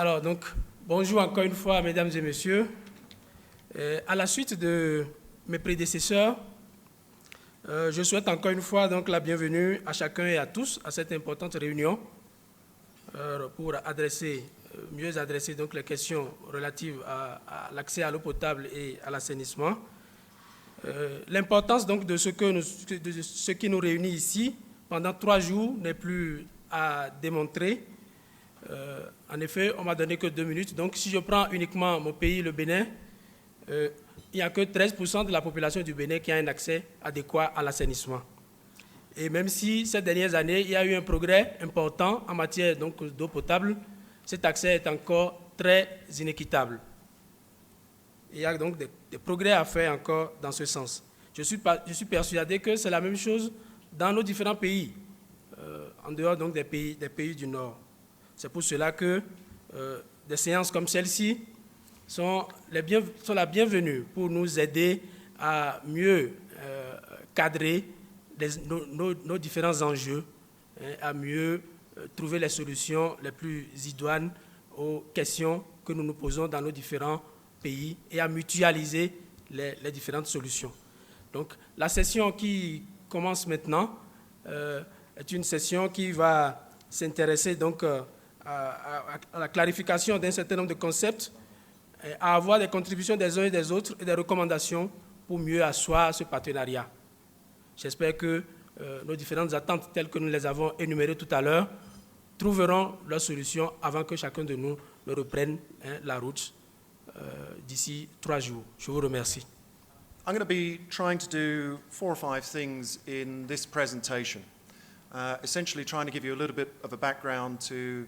Alors, donc, bonjour encore une fois, mesdames et messieurs. À la suite de mes prédécesseurs, je souhaite encore une fois donc, la bienvenue à chacun et à tous à cette importante réunion pour mieux adresser donc, les questions relatives à l'accès à l'eau potable et à l'assainissement. L'importance donc de ce qui nous réunit ici pendant 3 jours n'est plus à démontrer. En effet, on m'a donné que 2 minutes. Donc, si je prends uniquement mon pays, le Bénin, il n'y a que 13% de la population du Bénin qui a un accès adéquat à l'assainissement. Et même si ces dernières années, il y a eu un progrès important en matière d'eau potable, cet accès est encore très inéquitable. Il y a donc des progrès à faire encore dans ce sens. Je suis persuadé que c'est la même chose dans nos différents pays, en dehors donc des pays du Nord. C'est pour cela que des séances comme celle-ci sont la bienvenue pour nous aider à mieux cadrer nos différents enjeux, à mieux trouver les solutions les plus idoines aux questions que nous nous posons dans nos différents pays et à mutualiser les différentes solutions. Donc, la session qui commence maintenant est une session qui va s'intéresser donc à la clarification d'un certain nombre de concepts, à avoir des contributions des uns et des autres et des recommandations pour mieux asseoir ce partenariat. J'espère que nos différentes attentes, telles que nous les avons énumérées tout à l'heure, trouveront leur solution avant que chacun de nous ne reprenne la route d'ici 3 jours. Je vous remercie. I'm going to be trying to do 4 or 5 things in this presentation, essentially trying to give you a little bit of a background to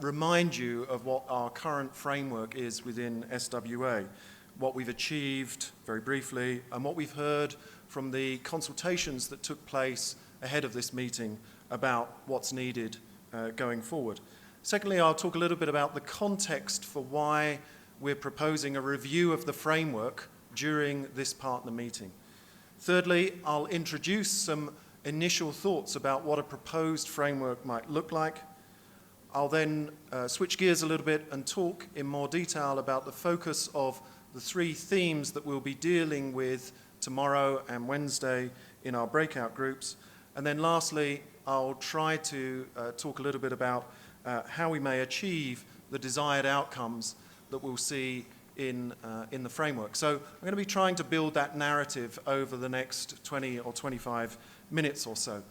remind you of what our current framework is within SWA, what we've achieved very briefly, and what we've heard from the consultations that took place ahead of this meeting about what's needed going forward. Secondly, I'll talk a little bit about the context for why we're proposing a review of the framework during this partner meeting. Thirdly, I'll introduce some initial thoughts about what a proposed framework might look like. I'll then switch gears a little bit and talk in more detail about the focus of the 3 themes that we'll be dealing with tomorrow and Wednesday in our breakout groups. And then lastly, I'll try to talk a little bit about how we may achieve the desired outcomes that we'll see in the framework. So I'm going to be trying to build that narrative over the next 20 or 25 minutes or so.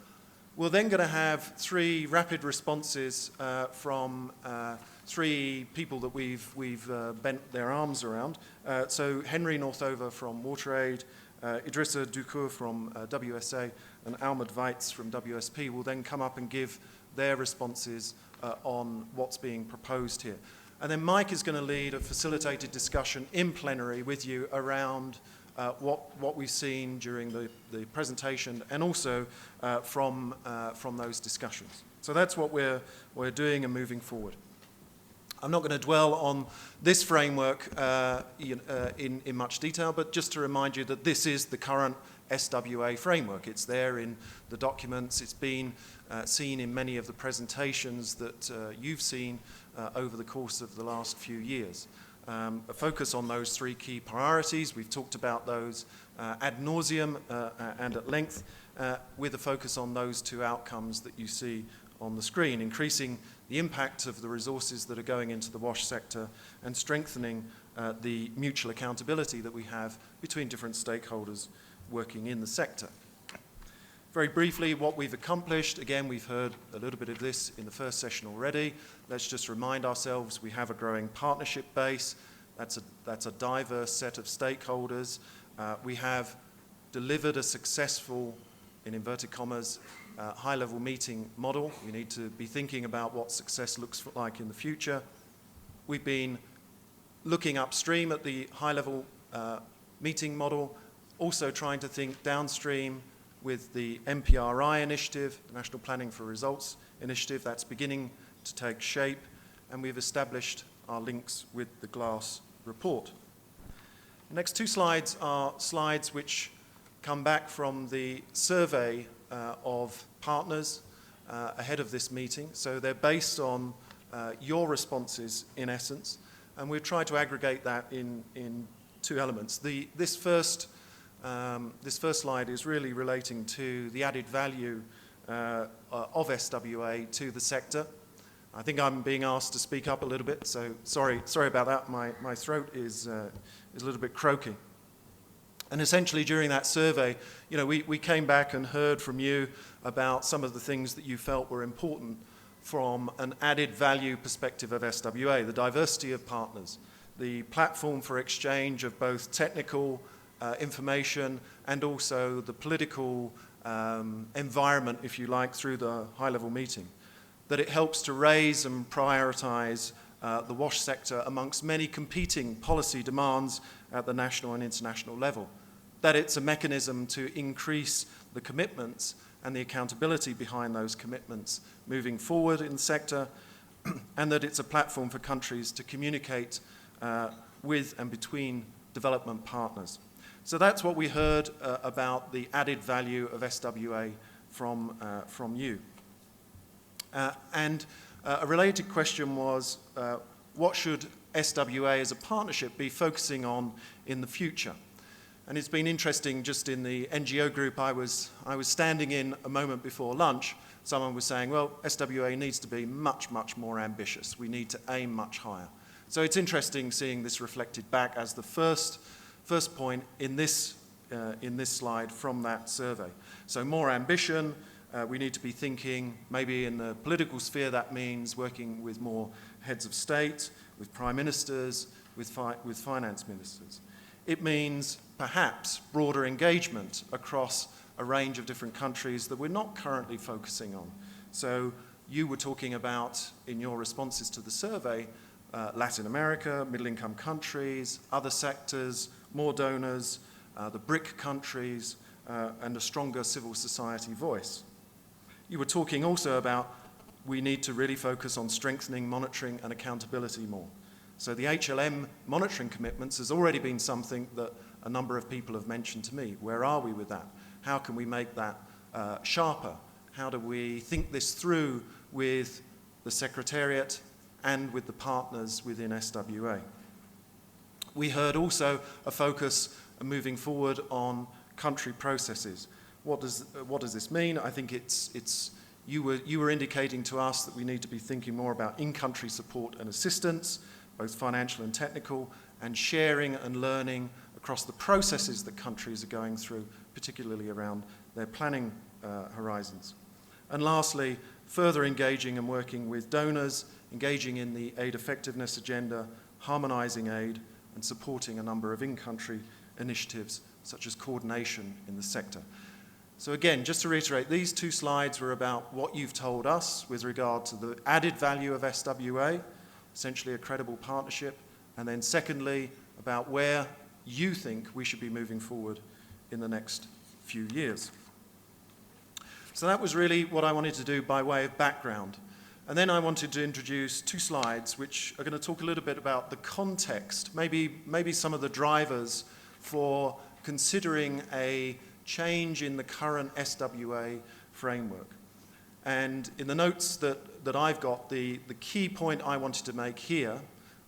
We're then going to have 3 rapid responses from 3 people that we've bent their arms around. So Henry Northover from WaterAid, Idrissa Ducour from WSA, and Almud Weitz from WSP will then come up and give their responses on what's being proposed here. And then Mike is going to lead a facilitated discussion in plenary with you around what we've seen during the presentation and also from those discussions. So that's what we're doing and moving forward. I'm not going to dwell on this framework in much detail, but just to remind you that this is the current SWA framework. It's there in the documents. It's been seen in many of the presentations that you've seen over the course of the last few years. A focus on those 3 key priorities. We've talked about those ad nauseum and at length, with a focus on those 2 outcomes that you see on the screen, increasing the impact of the resources that are going into the WASH sector and strengthening the mutual accountability that we have between different stakeholders working in the sector. Very briefly, what we've accomplished, again, we've heard a little bit of this in the first session already. Let's just remind ourselves we have a growing partnership base. That's a diverse set of stakeholders. We have delivered a successful, in inverted commas, high-level meeting model. We need to be thinking about what success looks like in the future. We've been looking upstream at the high-level meeting model, also trying to think downstream with the NPRI initiative, the National Planning for Results initiative. That's beginning to take shape, and we've established our links with the GLASS report. The next 2 slides are slides which come back from the survey of partners ahead of this meeting. So they're based on your responses in essence, and we've tried to aggregate that in two elements. This first slide is really relating to the added value of SWA to the sector. I think I'm being asked to speak up a little bit, so sorry about that. My throat is a little bit croaky. And essentially during that survey, you know, we came back and heard from you about some of the things that you felt were important from an added value perspective of SWA, the diversity of partners, the platform for exchange of both technical information and also the political environment, if you like, through the high-level meeting, that it helps to raise and prioritize the WASH sector amongst many competing policy demands at the national and international level, that it's a mechanism to increase the commitments and the accountability behind those commitments moving forward in the sector, and that it's a platform for countries to communicate with and between development partners. So that's what we heard about the added value of SWA from you. And a related question was, what should SWA as a partnership be focusing on in the future? And it's been interesting, just in the NGO group I was standing in a moment before lunch, someone was saying, well, SWA needs to be much, much more ambitious. We need to aim much higher. So it's interesting seeing this reflected back as the first point in this slide from that survey. So more ambition, we need to be thinking, maybe in the political sphere that means working with more heads of state, with prime ministers, with finance ministers. It means perhaps broader engagement across a range of different countries that we're not currently focusing on. So you were talking about, in your responses to the survey, Latin America, middle-income countries, other sectors, more donors, the BRIC countries, and a stronger civil society voice. You were talking also about we need to really focus on strengthening monitoring and accountability more. So the HLM monitoring commitments has already been something that a number of people have mentioned to me. Where are we with that? How can we make that sharper? How do we think this through with the Secretariat and with the partners within SWA? We heard also a focus moving forward on country processes. What does this mean? I think you were indicating to us that we need to be thinking more about in-country support and assistance, both financial and technical, and sharing and learning across the processes that countries are going through, particularly around their planning horizons. And lastly, further engaging and working with donors, engaging in the aid effectiveness agenda, harmonizing aid, and supporting a number of in-country initiatives such as coordination in the sector. So again, just to reiterate, these two slides were about what you've told us with regard to the added value of SWA, essentially a credible partnership, and then secondly, about where you think we should be moving forward in the next few years. So that was really what I wanted to do by way of background. And then I wanted to introduce two slides which are going to talk a little bit about the context, maybe some of the drivers for considering a change in the current SWA framework. And in the notes that I've got, the key point I wanted to make here,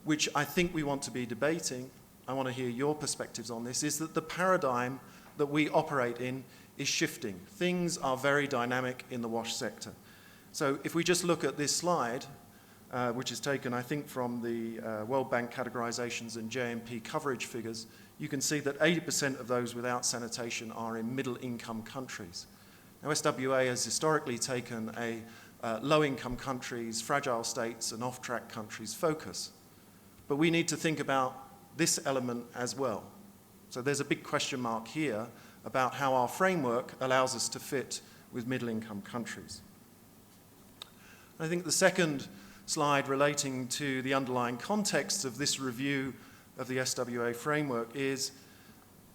which I think we want to be debating, I want to hear your perspectives on this, is that the paradigm that we operate in is shifting. Things are very dynamic in the WASH sector. So if we just look at this slide, which is taken, I think, from the World Bank categorizations and JMP coverage figures, you can see that 80% of those without sanitation are in middle-income countries. Now, SWA has historically taken a low-income countries, fragile states, and off-track countries focus. But we need to think about this element as well. So there's a big question mark here about how our framework allows us to fit with middle-income countries. I think the second slide relating to the underlying context of this review of the SWA framework is,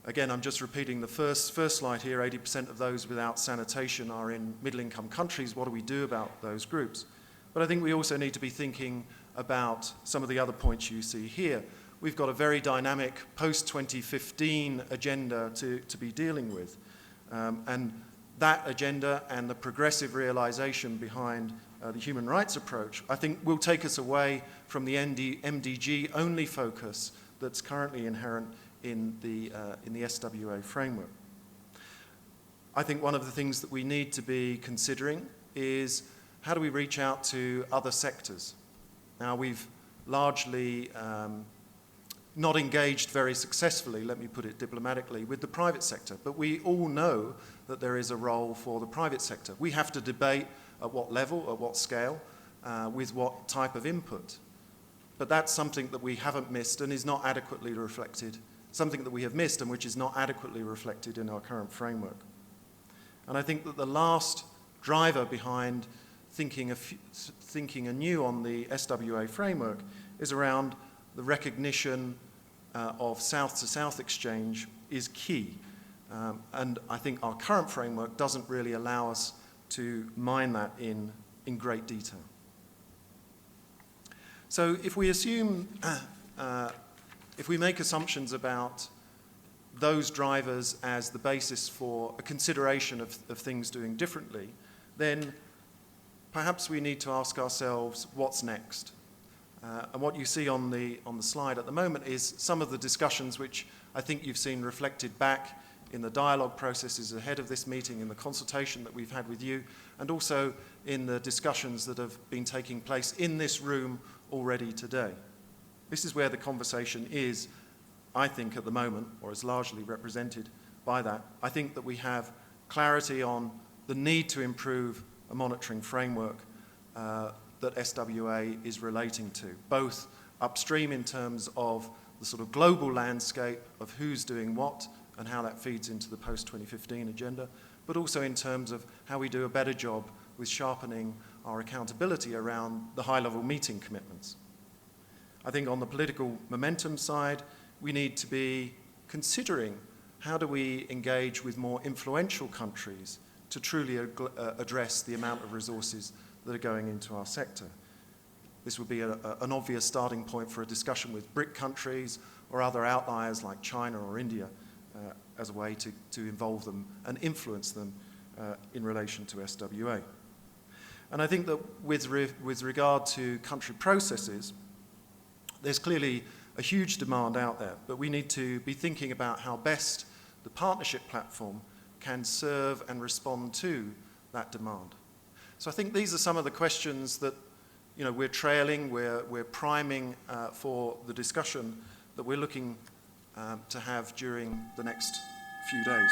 again, I'm just repeating the first slide here, 80% of those without sanitation are in middle-income countries. What do we do about those groups? But I think we also need to be thinking about some of the other points you see here. We've got a very dynamic post-2015 agenda to be dealing with. And that agenda and the progressive realization behind the human rights approach, I think will take us away from the MDG-only focus that's currently inherent in the SWA framework. I think one of the things that we need to be considering is how do we reach out to other sectors? Now, we've largely not engaged very successfully, let me put it diplomatically, with the private sector, but we all know that there is a role for the private sector. We have to debate at what level, at what scale, with what type of input. But that's something that we haven't missed and is not adequately reflected, something that we have missed and which is not adequately reflected in our current framework. And I think that the last driver behind thinking anew on the SWA framework is around the recognition of South-to-South exchange is key. And I think our current framework doesn't really allow us to mine that in great detail. So if we assume, if we make assumptions about those drivers as the basis for a consideration of things doing differently, then perhaps we need to ask ourselves what's next. And what you see on the slide at the moment is some of the discussions which I think you've seen reflected back in the dialogue processes ahead of this meeting, in the consultation that we've had with you, and also in the discussions that have been taking place in this room already today. This is where the conversation is, I think, at the moment, or is largely represented by that. I think that we have clarity on the need to improve a monitoring framework that SWA is relating to, both upstream in terms of the sort of global landscape of who's doing what and how that feeds into the post-2015 agenda, but also in terms of how we do a better job with sharpening our accountability around the high-level meeting commitments. I think on the political momentum side, we need to be considering how do we engage with more influential countries to truly address the amount of resources that are going into our sector. This would be an obvious starting point for a discussion with BRIC countries or other outliers like China or India as a way to involve them and influence them in relation to SWA. And I think that with regard to country processes, there's clearly a huge demand out there, but we need to be thinking about how best the partnership platform can serve and respond to that demand. So I think these are some of the questions that we're trailing, we're priming for the discussion that we're looking to have during the next few days.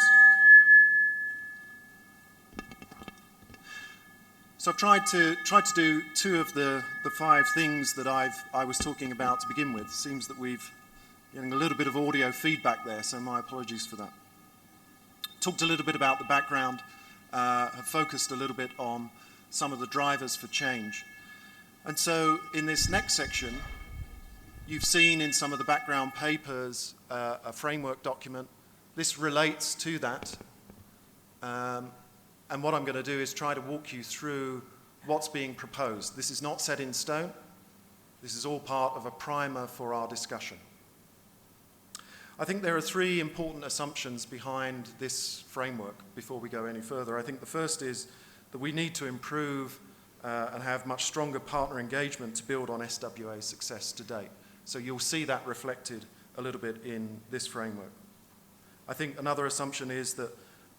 So I've tried to do two of the 5 things that I was talking about to begin with. Seems that we've getting a little bit of audio feedback there, so my apologies for that. Talked a little bit about the background, have focused a little bit on some of the drivers for change. And so in this next section, you've seen in some of the background papers a framework document. This relates to that. And what I'm going to do is try to walk you through what's being proposed. This is not set in stone. This is all part of a primer for our discussion. I think there are 3 important assumptions behind this framework before we go any further. I think the first is that we need to improve and have much stronger partner engagement to build on SWA's success to date. So you'll see that reflected a little bit in this framework. I think another assumption is that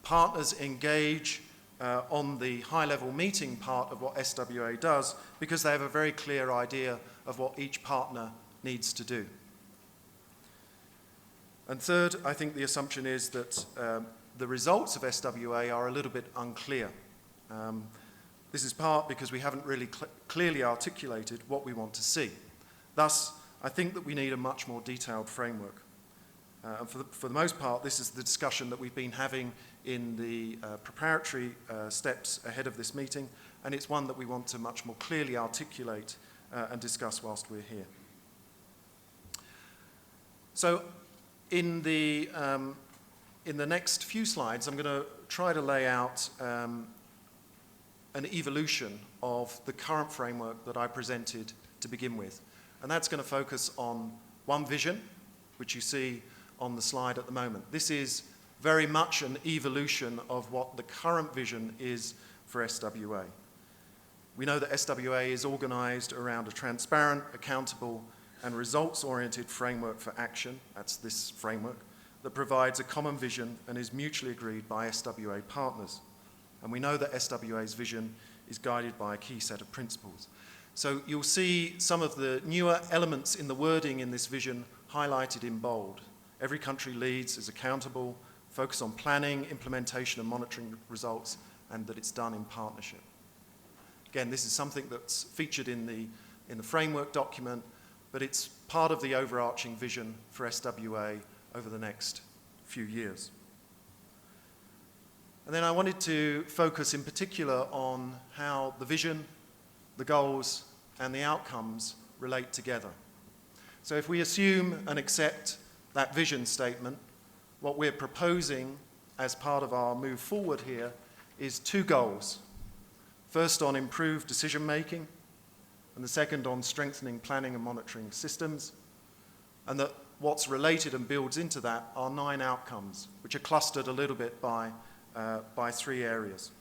partners engage on the high-level meeting part of what SWA does because they have a very clear idea of what each partner needs to do. And third, I think the assumption is that the results of SWA are a little bit unclear. This is part because we haven't really clearly articulated what we want to see. Thus, I think that we need a much more detailed framework. And for the most part, this is the discussion that we've been having in the preparatory steps ahead of this meeting, and it's one that we want to much more clearly articulate and discuss whilst we're here. So in the next few slides, I'm going to try to lay out an evolution of the current framework that I presented to begin with. And that's going to focus on one vision, which you see on the slide at the moment. This is very much an evolution of what the current vision is for SWA. We know that SWA is organised around a transparent, accountable and results-oriented framework for action, that's this framework, that provides a common vision and is mutually agreed by SWA partners. And we know that SWA's vision is guided by a key set of principles. So you'll see some of the newer elements in the wording in this vision highlighted in bold. Every country leads, is accountable, focus on planning, implementation and monitoring results, and that it's done in partnership. Again, this is something that's featured in the framework document, but it's part of the overarching vision for SWA over the next few years. And then I wanted to focus in particular on how the vision, the goals, and the outcomes relate together. So if we assume and accept that vision statement, what we're proposing as part of our move forward here is two goals. First on improved decision making, and the second on strengthening planning and monitoring systems. And that what's related and builds into that are 9 outcomes, which are clustered a little bit by 3 areas.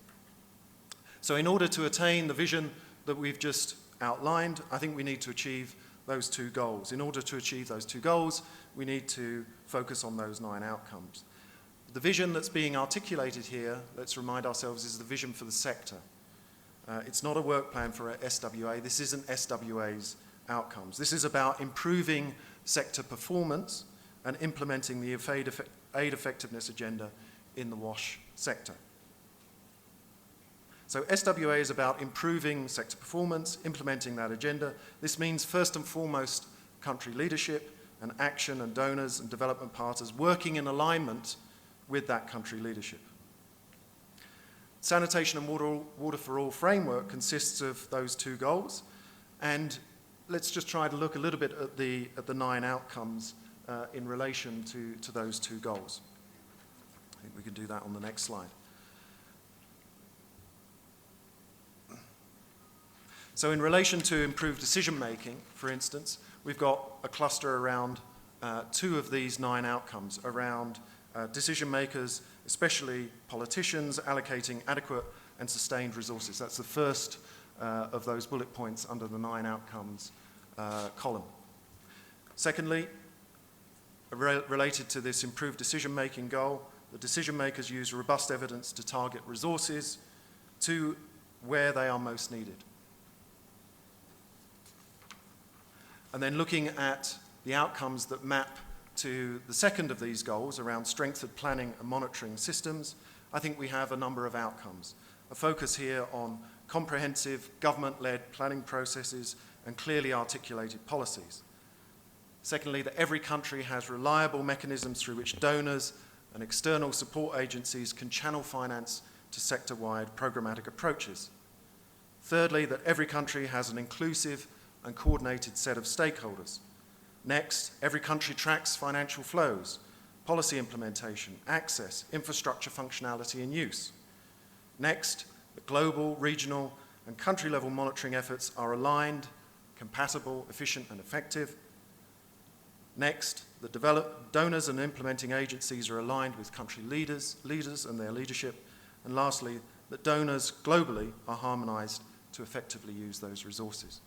So in order to attain the vision that we've just outlined, I think we need to achieve those 2 goals. In order to achieve those 2 goals, we need to focus on those 9 outcomes. The vision that's being articulated here, let's remind ourselves, is the vision for the sector. It's not a work plan for SWA. This isn't SWA's outcomes. This is about improving sector performance and implementing the aid effectiveness agenda in the WASH sector. So SWA is about improving sector performance, implementing that agenda. This means first and foremost country leadership and action and donors and development partners working in alignment with that country leadership. Sanitation and Water for All framework consists of those 2 goals, and let's just try to look a little bit at the 9 outcomes in relation to those 2 goals. I think we can do that on the next slide. So in relation to improved decision making, for instance, we've got a cluster around 2 of these 9 outcomes, around decision makers, especially politicians, allocating adequate and sustained resources. That's the first of those bullet points under the 9 outcomes column. Secondly, related to this improved decision-making goal, the decision makers use robust evidence to target resources to where they are most needed. And then looking at the outcomes that map to the second of these goals around strengthened planning and monitoring systems, I think we have a number of outcomes. A focus here on comprehensive government-led planning processes and clearly articulated policies. Secondly, that every country has reliable mechanisms through which donors and external support agencies can channel finance to sector-wide programmatic approaches. Thirdly, that every country has an inclusive and coordinated set of stakeholders. Next, every country tracks financial flows, policy implementation, access, infrastructure functionality and use. Next, the global, regional and country-level monitoring efforts are aligned, compatible, efficient and effective. Next, the donors and implementing agencies are aligned with country leaders and their leadership. And lastly, that donors globally are harmonized to effectively use those resources.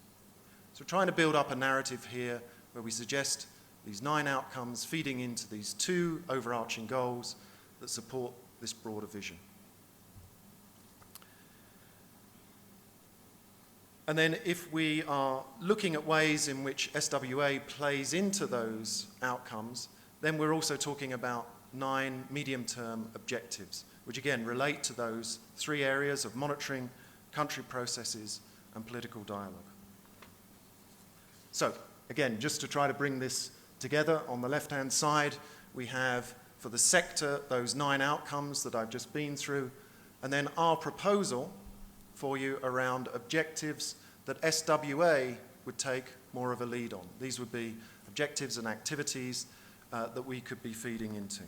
So we're trying to build up a narrative here where we suggest these 9 outcomes feeding into these 2 overarching goals that support this broader vision. And then if we are looking at ways in which SWA plays into those outcomes, then we're also talking about 9 medium-term objectives, which again relate to those 3 areas of monitoring, country processes, and political dialogue. So, again, just to try to bring this together, on the left-hand side, we have, for the sector, those 9 outcomes that I've just been through, and then our proposal for you around objectives that SWA would take more of a lead on. These would be objectives and activities that we could be feeding into.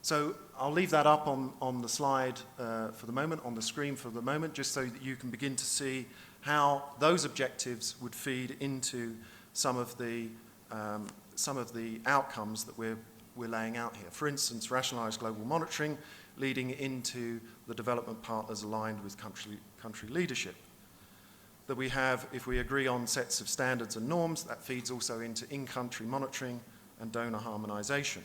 So I'll leave that up on the slide for the moment, on the screen for the moment, just so that you can begin to see how those objectives would feed into some of the some of the outcomes that we're laying out here. For instance, rationalised global monitoring leading into the development partners aligned with country leadership. That we have, if we agree on sets of standards and norms, that feeds also into in-country monitoring and donor harmonisation.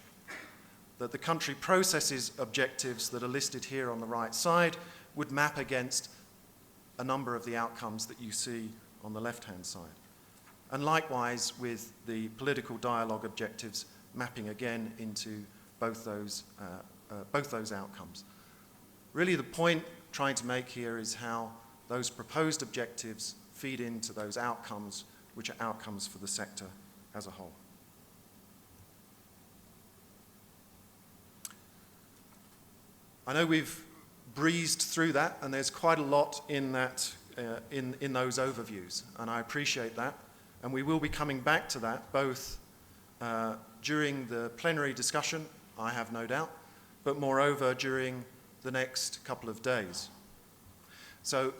That the country processes objectives that are listed here on the right side would map against a number of the outcomes that you see on the left-hand side. And likewise with the political dialogue objectives mapping again into both those outcomes. Really the point trying to make here is how those proposed objectives feed into those outcomes, which are outcomes for the sector as a whole. I know we've breezed through that, and there's quite a lot in that, in those overviews, and I appreciate that. And we will be coming back to that both during the plenary discussion, I have no doubt, but moreover during the next couple of days. So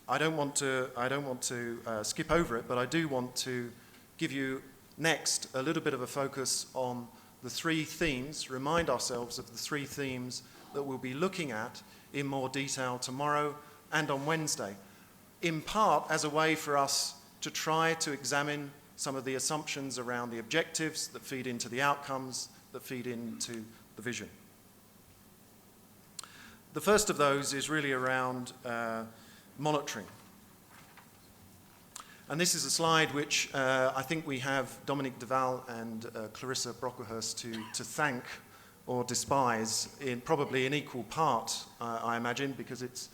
I don't want to skip over it, but I do want to give you next a little bit of a focus on the three themes, remind ourselves of the three themes that we'll be looking at in more detail tomorrow and on Wednesday, in part as a way for us to try to examine some of the assumptions around the objectives that feed into the outcomes, that feed into the vision. The first of those is really around monitoring. And this is a slide which I think we have Dominique Duval and Clarissa Brocklehurst to thank or despise, probably in equal part, I imagine, because it's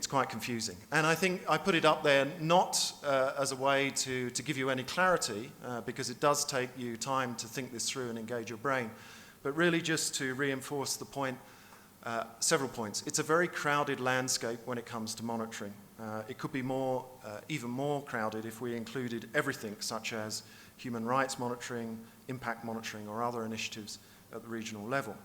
quite confusing. And I think I put it up there not as a way to give you any clarity, because it does take you time to think this through and engage your brain, but really just to reinforce the point, several points. It's a very crowded landscape when it comes to monitoring. It could be even more crowded if we included everything such as human rights monitoring, impact monitoring, or other initiatives at the regional level.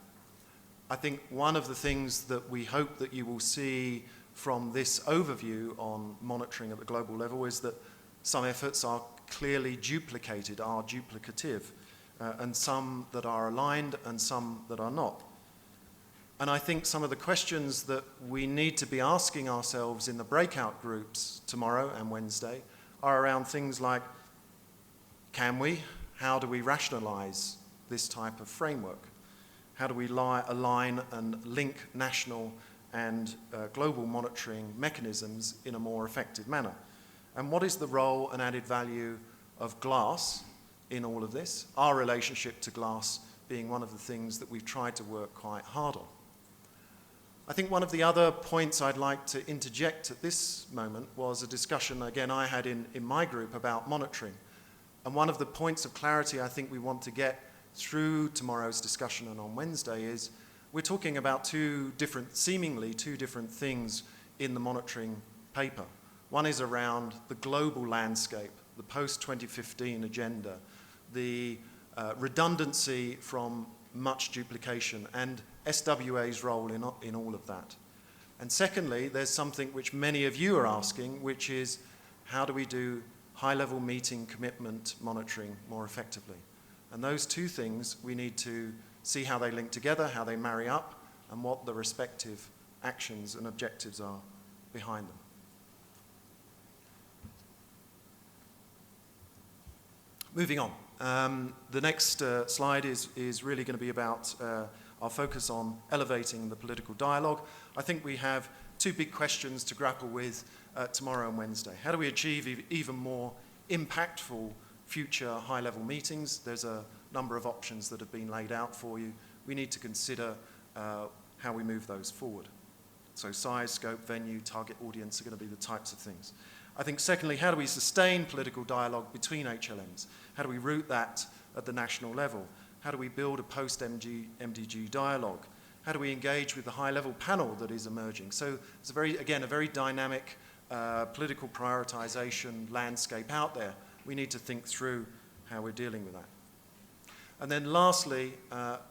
I think one of the things that we hope that you will see from this overview on monitoring at the global level is that some efforts are clearly duplicated, are duplicative, and some that are aligned and some that are not. And I think some of the questions that we need to be asking ourselves in the breakout groups tomorrow and Wednesday are around things like, can we? How do we rationalise this type of framework? How do we align and link national and global monitoring mechanisms in a more effective manner? And what is the role and added value of glass in all of this? Our relationship to glass being one of the things that we've tried to work quite hard on. I think one of the other points I'd like to interject at this moment was a discussion, again, I had in my group about monitoring. And one of the points of clarity I think we want to get through tomorrow's discussion and on Wednesday is we're talking about seemingly two different things in the monitoring paper. One is around the global landscape, the post-2015 agenda, the redundancy from much duplication, and SWA's role in all of that. And secondly, there's something which many of you are asking, which is how do we do high-level meeting commitment monitoring more effectively? And those two things, we need to see how they link together, how they marry up, and what the respective actions and objectives are behind them. Moving on. The next slide is really going to be about our focus on elevating the political dialogue. I think we have two big questions to grapple with tomorrow and Wednesday. How do we achieve even more impactful future high-level meetings? There's a number of options that have been laid out for you. We need to consider how we move those forward. So size, scope, venue, target audience are going to be the types of things. I think secondly, how do we sustain political dialogue between HLMs? How do we root that at the national level? How do we build a post-MDG dialogue? How do we engage with the high-level panel that is emerging? So it's a very dynamic political prioritization landscape out there. We need to think through how we're dealing with that. And then lastly,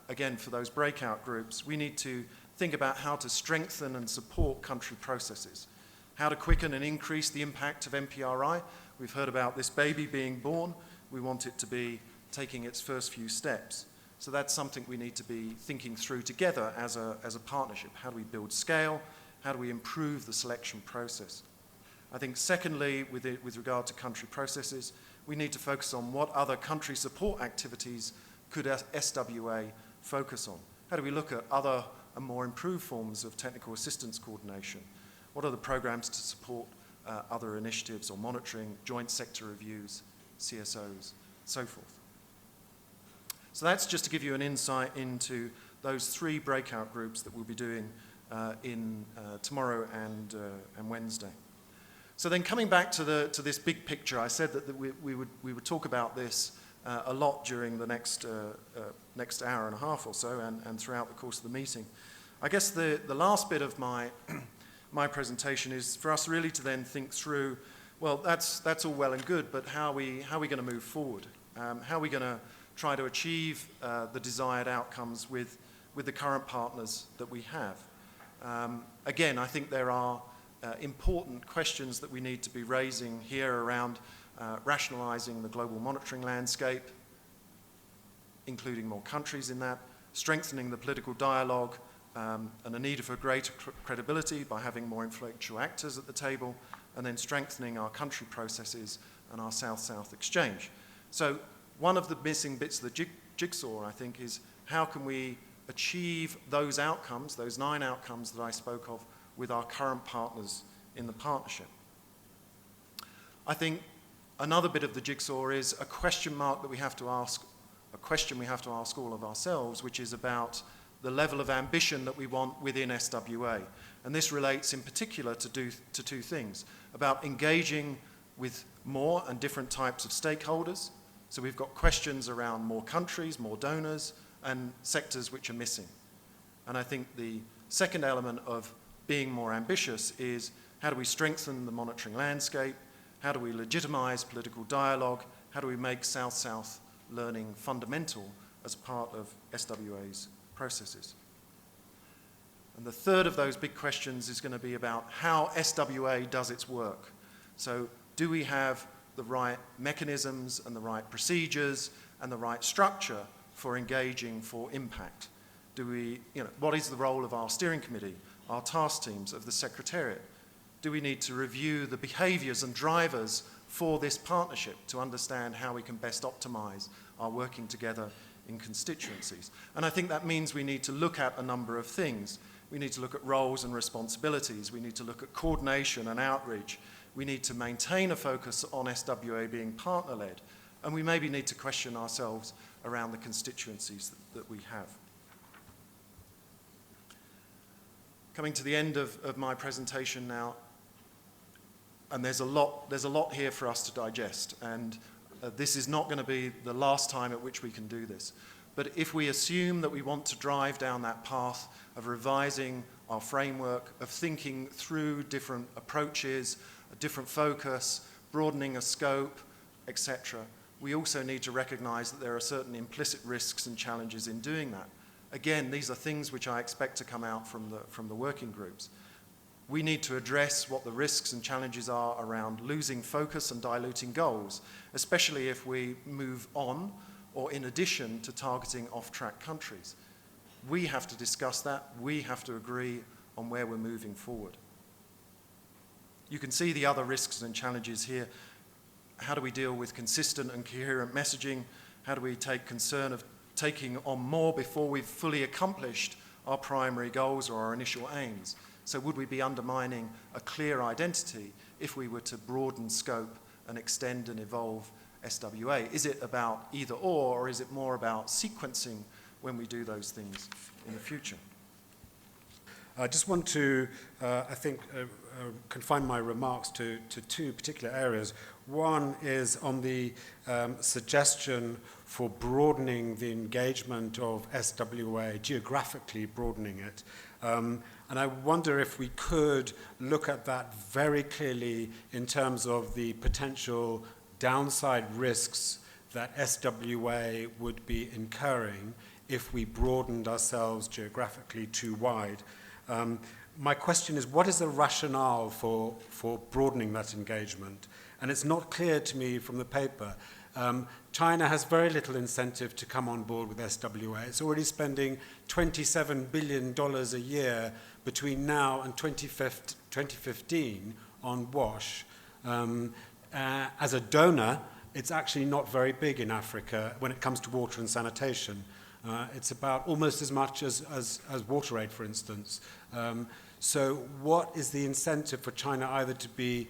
again, for those breakout groups, we need to think about how to strengthen and support country processes, how to quicken and increase the impact of MPRI. We've heard about this baby being born, we want it to be taking its first few steps. So that's something we need to be thinking through together as a partnership. How do we build scale? How do we improve the selection process? I think secondly, with regard to country processes, we need to focus on what other country support activities could SWA focus on. How do we look at other and more improved forms of technical assistance coordination? What are the programs to support other initiatives or monitoring, joint sector reviews, CSOs, so forth? So that's just to give you an insight into those 3 breakout groups that we'll be doing tomorrow and Wednesday. So then coming back to this big picture, I said that we would talk about this a lot during the next hour and a half or so and throughout the course of the meeting. I guess the last bit of my presentation is for us really to then think through, well, that's all well and good, but how are we going to move forward? How are we going to try to achieve the desired outcomes with the current partners that we have? Again, I think there are important questions that we need to be raising here around rationalizing the global monitoring landscape, including more countries in that, strengthening the political dialogue, and a need for greater credibility by having more influential actors at the table, and then strengthening our country processes and our South-South exchange. So one of the missing bits of the jigsaw, I think, is how can we achieve those outcomes, those 9 outcomes that I spoke of, with our current partners in the partnership. I think another bit of the jigsaw is a question mark that we have to ask, a question we have to ask all of ourselves, which is about the level of ambition that we want within SWA. And this relates in particular to 2 things, about engaging with more and different types of stakeholders. So we've got questions around more countries, more donors, and sectors which are missing. And I think the second element of being more ambitious is how do we strengthen the monitoring landscape? How do we legitimize political dialogue? How do we make South-South learning fundamental as part of SWA's processes? And the third of those big questions is going to be about how SWA does its work. So do we have the right mechanisms and the right procedures and the right structure for engaging for impact? What is the role of our steering committee, our task teams, of the Secretariat? Do we need to review the behaviours and drivers for this partnership to understand how we can best optimise our working together in constituencies? And I think that means we need to look at a number of things. We need to look at roles and responsibilities. We need to look at coordination and outreach. We need to maintain a focus on SWA being partner-led. And we maybe need to question ourselves around the constituencies that we have. Coming to the end of my presentation now, and there's a lot here for us to digest, and this is not going to be the last time at which we can do this. But if we assume that we want to drive down that path of revising our framework, of thinking through different approaches, a different focus, broadening a scope, etc., we also need to recognise that there are certain implicit risks and challenges in doing that. Again, these are things which I expect to come out from the working groups. We need to address what the risks and challenges are around losing focus and diluting goals, especially if we move on or in addition to targeting off-track countries. We have to discuss that. We have to agree on where we're moving forward. You can see the other risks and challenges here. How do we deal with consistent and coherent messaging? How do we take concern of taking on more before we've fully accomplished our primary goals or our initial aims? So would we be undermining a clear identity if we were to broaden scope and extend and evolve SWA? Is it about either or is it more about sequencing when we do those things in the future? I just want to, confine my remarks to 2 particular areas. One is on the suggestion for broadening the engagement of SWA, geographically broadening it. And I wonder if we could look at that very clearly in terms of the potential downside risks that SWA would be incurring if we broadened ourselves geographically too wide. My question is, what is the rationale for broadening that engagement? And it's not clear to me from the paper. China has very little incentive to come on board with SWA. It's already spending $27 billion a year between now and 2015 on WASH. As a donor, it's actually not very big in Africa when it comes to water and sanitation. It's about almost as much as WaterAid, for instance. So what is the incentive for China either to be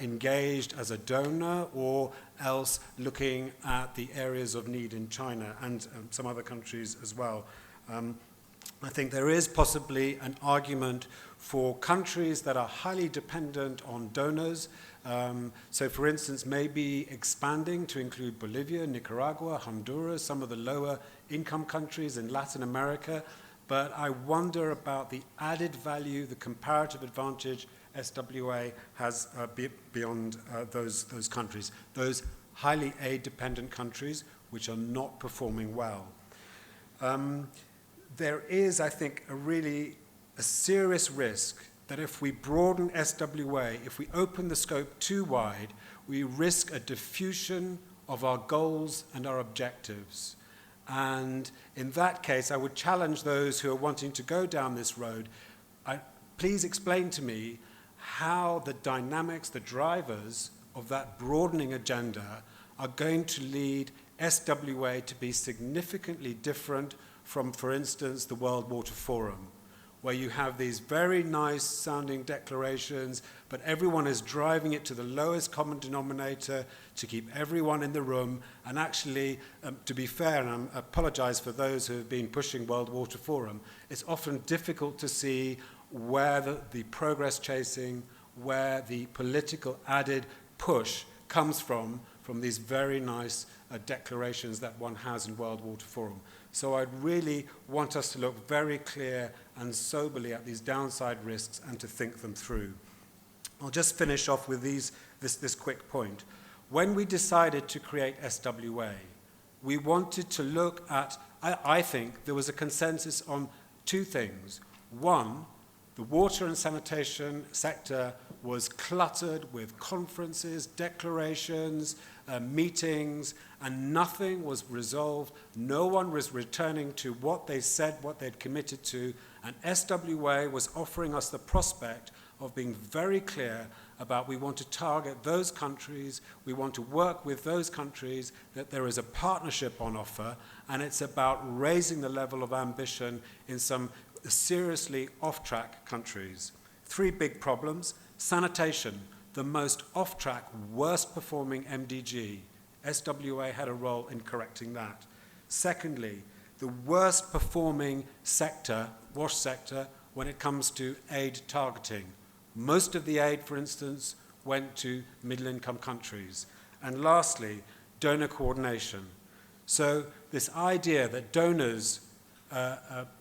engaged as a donor or else looking at the areas of need in China and some other countries as well? I think there is possibly an argument for countries that are highly dependent on donors. So for instance, maybe expanding to include Bolivia, Nicaragua, Honduras, some of the lower income countries in Latin America. But I wonder about the added value, the comparative advantage SWA has beyond those countries, those highly aid-dependent countries which are not performing well. There is, I think, a serious risk that if we broaden SWA, if we open the scope too wide, we risk a diffusion of our goals and our objectives. And in that case, I would challenge those who are wanting to go down this road, please explain to me how the dynamics, the drivers of that broadening agenda are going to lead SWA to be significantly different from, for instance, the World Water Forum, where you have these very nice sounding declarations, but everyone is driving it to the lowest common denominator to keep everyone in the room. And actually, to be fair, and I apologize for those who have been pushing World Water Forum, it's often difficult to see where the progress chasing, where the political added push comes from these very nice declarations that one has in World Water Forum. So I'd really want us to look very clear and soberly at these downside risks and to think them through. I'll just finish off with this quick point. When we decided to create SWA, we wanted to look at, I think there was a consensus on two things. One, the water and sanitation sector was cluttered with conferences, declarations, meetings, and nothing was resolved. No one was returning to what they said, what they'd committed to, and SWA was offering us the prospect of being very clear about we want to target those countries, we want to work with those countries, that there is a partnership on offer, and it's about raising the level of ambition in some seriously off-track countries. Three big problems. Sanitation, the most off-track, worst-performing MDG. SWA had a role in correcting that. Secondly, the worst-performing sector, WASH sector, when it comes to aid targeting. Most of the aid, for instance, went to middle-income countries. And lastly, donor coordination. So this idea that donors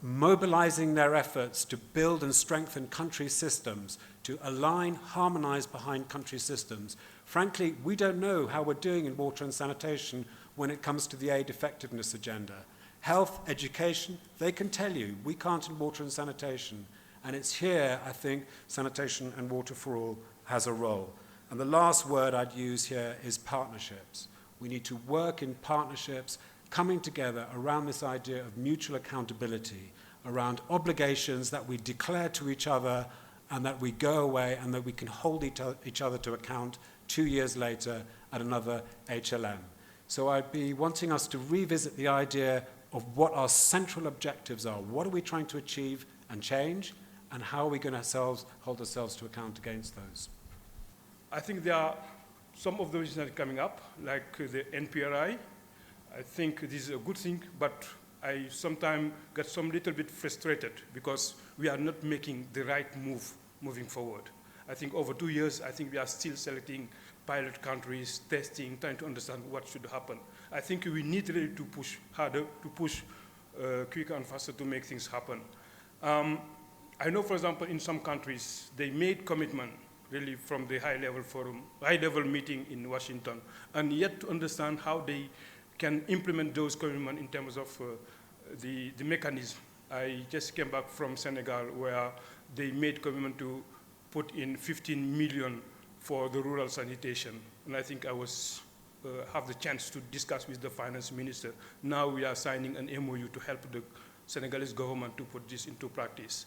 mobilizing their efforts to build and strengthen country systems, to align, harmonize behind country systems. Frankly, we don't know how we're doing in water and sanitation when it comes to the aid effectiveness agenda. Health, education, they can tell you. We can't in water and sanitation. And it's here, I think, Sanitation and Water for All has a role. And the last word I'd use here is partnerships. We need to work in partnerships, coming together around this idea of mutual accountability, around obligations that we declare to each other and that we go away and that we can hold each other to account 2 years later at another HLM. So I'd be wanting us to revisit the idea of what our central objectives are. What are we trying to achieve and change, and how are we going to hold ourselves to account against those? I think there are some of those that are coming up, like the NPRI. I think this is a good thing, but I sometimes get some little bit frustrated because we are not making the right move moving forward. I think over 2 years, I think we are still selecting pilot countries, testing, trying to understand what should happen. I think we need really to push harder, to push quicker and faster to make things happen. I know, for example, in some countries, they made commitment really from the high-level forum, high-level meeting in Washington, and yet to understand how they can implement those commitments in terms of the mechanism. I just came back from Senegal where they made commitment to put in 15 million for the rural sanitation. And I think I was have the chance to discuss with the finance minister. Now we are signing an MOU to help the Senegalese government to put this into practice.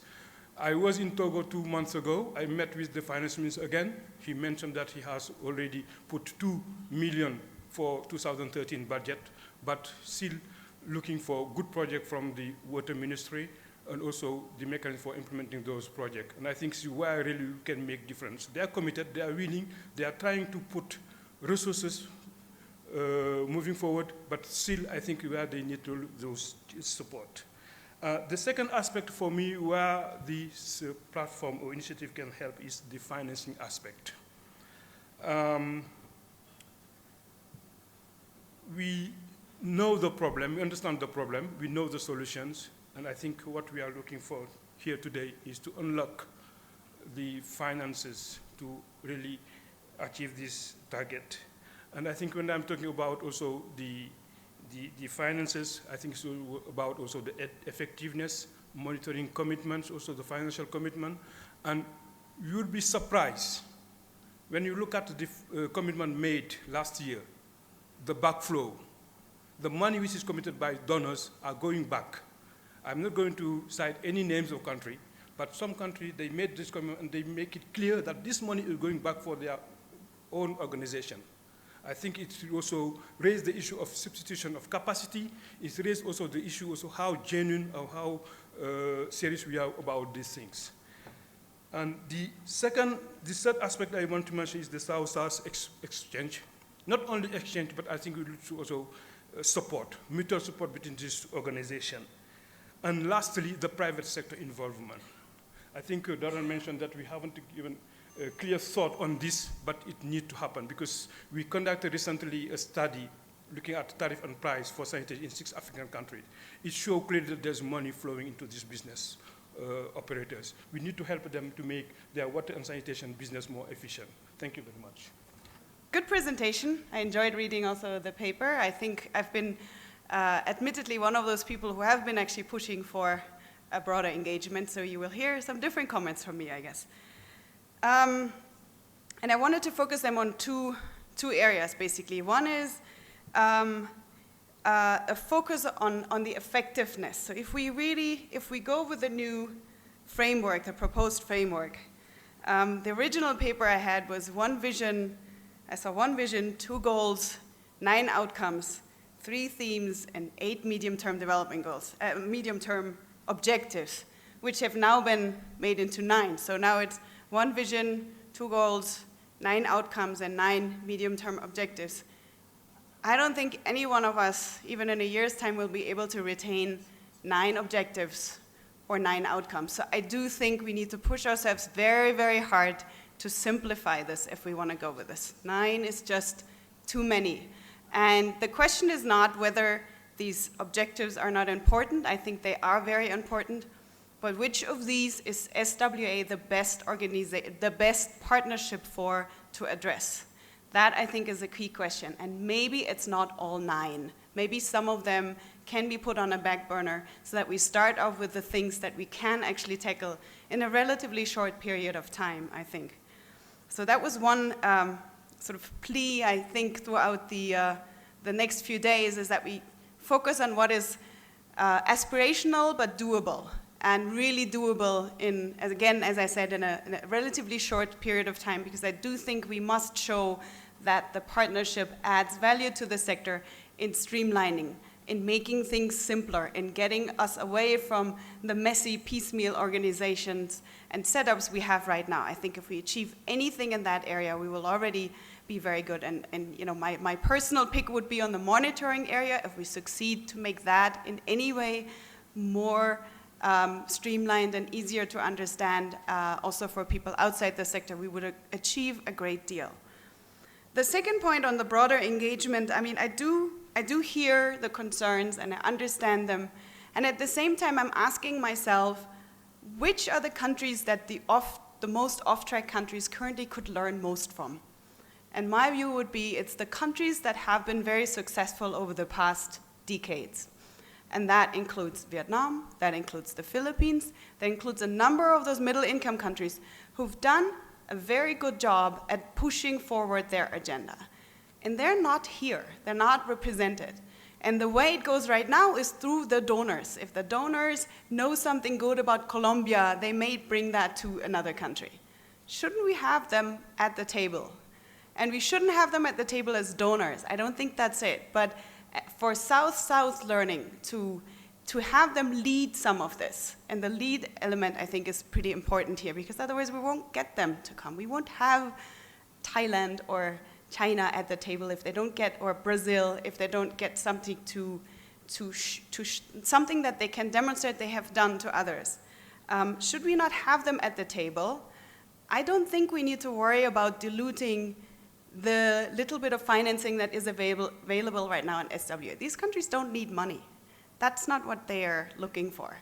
I was in Togo 2 months ago. I met with the finance minister again. He mentioned that he has already put 2 million for 2013 budget, but still looking for good project from the water ministry and also the mechanism for implementing those projects. And I think where really we can make difference. They are committed, they are willing, they are trying to put resources moving forward, but still I think where they need those support. The second aspect for me where this platform or initiative can help is the financing aspect. We know the problem, we understand the problem, we know the solutions, and I think what we are looking for here today is to unlock the finances to really achieve this target. And I think when I'm talking about also the finances, I think it's about also the effectiveness, monitoring commitments, also the financial commitment. And you would be surprised when you look at the commitment made last year, the backflow, the money which is committed by donors are going back. I'm not going to cite any names of country, but some country, they made this commitment and they make it clear that this money is going back for their own organization. I think it also raised the issue of substitution of capacity. It raised also the issue also how genuine or how serious we are about these things. And the third aspect I want to mention is the South-South exchange. Not only exchange, but I think we need to also support, mutual support between this organization. And lastly, the private sector involvement. I think Darren mentioned that we haven't given a clear thought on this, but it needs to happen because we conducted recently a study looking at tariff and price for sanitation in 6 African countries. It showed clearly that there's money flowing into this business operators. We need to help them to make their water and sanitation business more efficient. Thank you very much. Good presentation. I enjoyed reading also the paper. I think I've been admittedly one of those people who have been actually pushing for a broader engagement, so you will hear some different comments from me, I guess. And I wanted to focus them on two areas, basically. One is a focus on the effectiveness. So if we go with the new framework, the proposed framework, the original paper I had was one vision, 2 goals, 9 outcomes, 3 themes, and 8 medium-term development goals, medium-term objectives, which have now been made into 9. So now it's 1 vision, 2 goals, 9 outcomes, and 9 medium-term objectives. I don't think any one of us, even in a year's time, will be able to retain 9 objectives or 9 outcomes. So I do think we need to push ourselves very, very hard to simplify this if we want to go with this. 9 is just too many. And the question is not whether these objectives are not important. I think they are very important. But which of these is SWA the best partnership for to address? That, I think, is a key question. And maybe it's not all 9. Maybe some of them can be put on a back burner so that we start off with the things that we can actually tackle in a relatively short period of time, I think. So that was one sort of plea, I think, throughout the next few days, is that we focus on what is aspirational but doable, and really doable in, again, as I said, in a relatively short period of time, because I do think we must show that the partnership adds value to the sector in streamlining, in making things simpler, in getting us away from the messy piecemeal organizations and setups we have right now. I think if we achieve anything in that area, we will already be very good. And you know, my personal pick would be on the monitoring area. If we succeed to make that in any way more streamlined and easier to understand, also for people outside the sector, we would achieve a great deal. The second point on the broader engagement, I mean, I do hear the concerns and I understand them. And at the same time, I'm asking myself, which are the countries that the most off-track countries currently could learn most from? And my view would be it's the countries that have been very successful over the past decades. And that includes Vietnam, that includes the Philippines, that includes a number of those middle-income countries who've done a very good job at pushing forward their agenda. and they're not here. They're not represented. And the way it goes right now is through the donors. If the donors know something good about Colombia, they may bring that to another country. Shouldn't we have them at the table? And we shouldn't have them at the table as donors. I don't think that's it. But for South-South learning, to have them lead some of this, and the lead element I think is pretty important here, because otherwise we won't get them to come. We won't have Thailand or China at the table if they don't get, or Brazil, if they don't get something something that they can demonstrate they have done to others. Should we not have them at the table? I don't think we need to worry about diluting the little bit of financing that is available right now in SWA. These countries don't need money. That's not what they are looking for.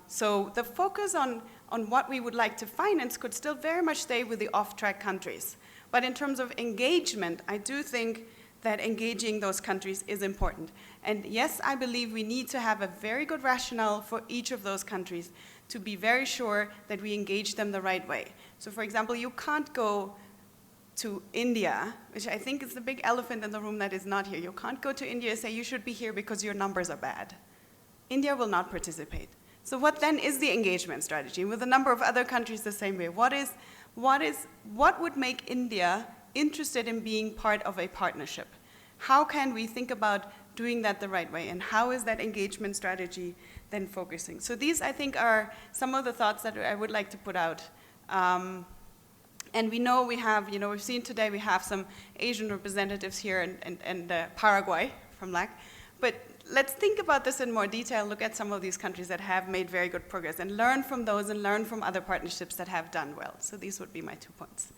So the focus on what we would like to finance could still very much stay with the off-track countries. But in terms of engagement, I do think that engaging those countries is important. And yes, I believe we need to have a very good rationale for each of those countries to be very sure that we engage them the right way. So for example, you can't go to India, which I think is the big elephant in the room that is not here. You can't go to India and say you should be here because your numbers are bad. India will not participate. So what then is the engagement strategy? With a number of other countries the same way. What would make India interested in being part of a partnership? How can we think about doing that the right way? And how is that engagement strategy then focusing? So these, I think, are some of the thoughts that I would like to put out. And we know we have, we've seen today we have some Asian representatives here and Paraguay from LAC. But let's think about this in more detail, look at some of these countries that have made very good progress, and learn from those and learn from other partnerships that have done well. So these would be my 2 points.